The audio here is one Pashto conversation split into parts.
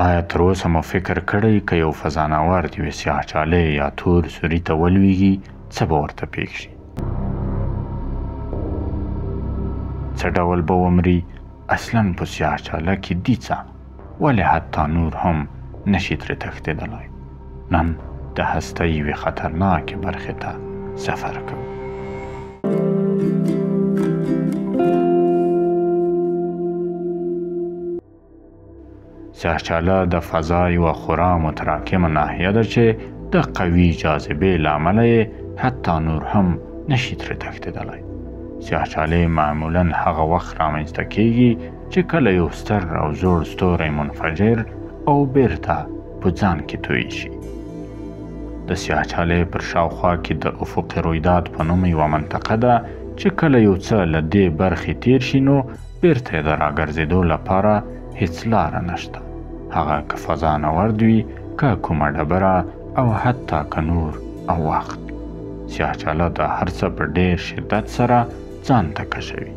آیا تر اوسه مو فکر کړی که یو فضانورد یوې سیاهچالۍ یا تور سوري ته ولویږي څه به ورته پېښ شي؟ څه ډول به ومري؟ اصلا په سیاهچاله کې دي څه؟ ولې حتی نور هم نشي ترې تښتېدلی؟ نن د هستۍ یوې خطرناکې برخې ته سفر کوو. سیاهچاله د فضا یوه خورا متراکمه ناحیه ده چې د قوي جاذبې له امله یې حتی نور هم نشي ترې تښتېدلی. سیاهچالې معمولا هغه وخت رامنځته کیږي چې کله یو ستر او زوړ ستوری منفجر او بیرته په ځان کې توی شي. د سیاهچالې پر شاوخوا کې د افق رویداد په نوم یوه منطقه ده چې کله یو څه له دې برخې تیر شي نو بیرته یې د راګرځېدو لپاره هیڅ لاره نشته. هغه که فضانورد وي، که کومه ډبره او حتی که نور او وخت. سیاهچاله د هر څه په ډېر شدت سره ځان ته کشوي.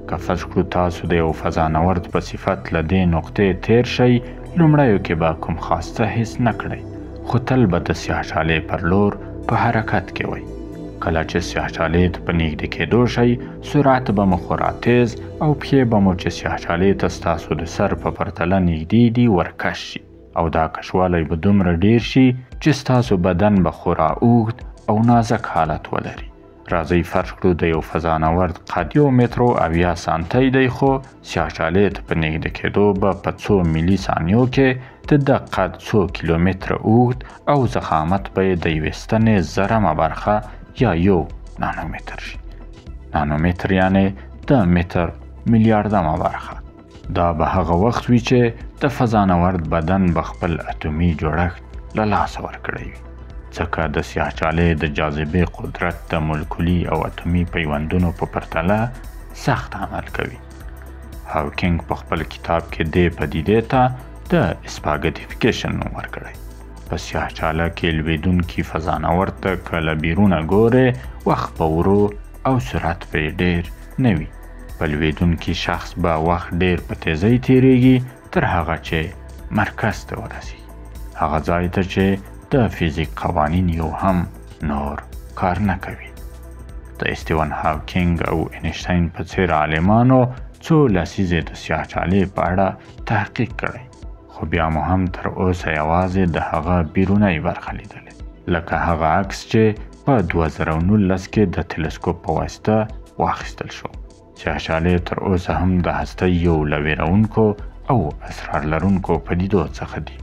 که فرض کړو تاسو د یو فضانورد په صفت له دې نقطې تیر شئ، لومړیو کې به کوم خاص څه حس نه کړئ، خو تل به د سیاهچالې پر لور په حرکت کې وئ. کله چې سیاهچالې ته په نږدې کېدو شئ، سرعت به مو خورا تیز او پښې به مو چې سیاهچالې ته ستاسو د سر په پرتله نږدې دي ورکش شي، او دا کشوالی به دومره ډیر شي چې ستاسو بدن به خورا اوږد او نازک حالت ولري. راځئ فرض کړو د یو فضانورد قد 1 متر و 70 سانتۍ دی، خو سیاهچالې ته په نږدې کېدو به په څو ملي ثانیو کې د ده قد څو کیلومتره اوږد او ضخامت به یې د یوې ستنې زرمه برخه یا 1 نانومتر شي. نانومتر یعنی د متر میلیاردمه برخه. دا به هغه وخت وي چې د فضانورد بدن به خپل اتومي جوړښت له لاسه ورکړی وي، ځکه د سیاهچالې د جاذبې قدرت د مولکولي او اتومي پیوندونو په پرتله سخت عمل کوي. هاوکینګ په خپل کتاب کې دې پدیدې ته د اسپاګټیفیکیشن نوم ورکړی. په سیاهچاله کې لویدونکي فضانورد ته که له بیرونه ګورې، وخت به ورو او سرعت به یې ډېر نه وي. په لویدونکي شخص به وخت ډېر په تیزۍ تیریږي تر هغه چې مرکز ته ورسیږي، هغه ځای ته چې د فیزیک قوانین یو هم نور کار نه کوي. د استیون هاوکینګ او اینشتین په څېر عالمانو څو لسیزې د سیاهچالې په اړه تحقیق کړی، خو بیا مو هم تر اوسه یوازې د هغه بیرونی برخه لیدلې، لکه هغه عکس چې په 2019 کې د تلسکوپ په واسطه واخیستل شو. سیاهچالې تر اوسه هم د هستۍ یو له ویرونکو او اسرار لرونکو پدیدو څخه دي.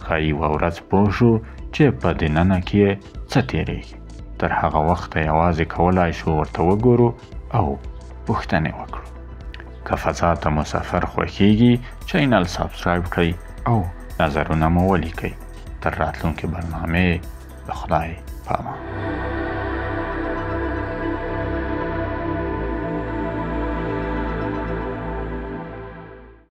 ښایي یوه ورځ پوه شو چې په دننه کې څه تیریږي. تر هغه وخته یوازې کولای شو ورته وګورو او پوښتنې وکړو. که فضا ته مو سفر خوښیږي، چینل سابسکرایب کړئ او نظرونه مو ولیکئ. تر راتلونکې برنامې د خدای په امان.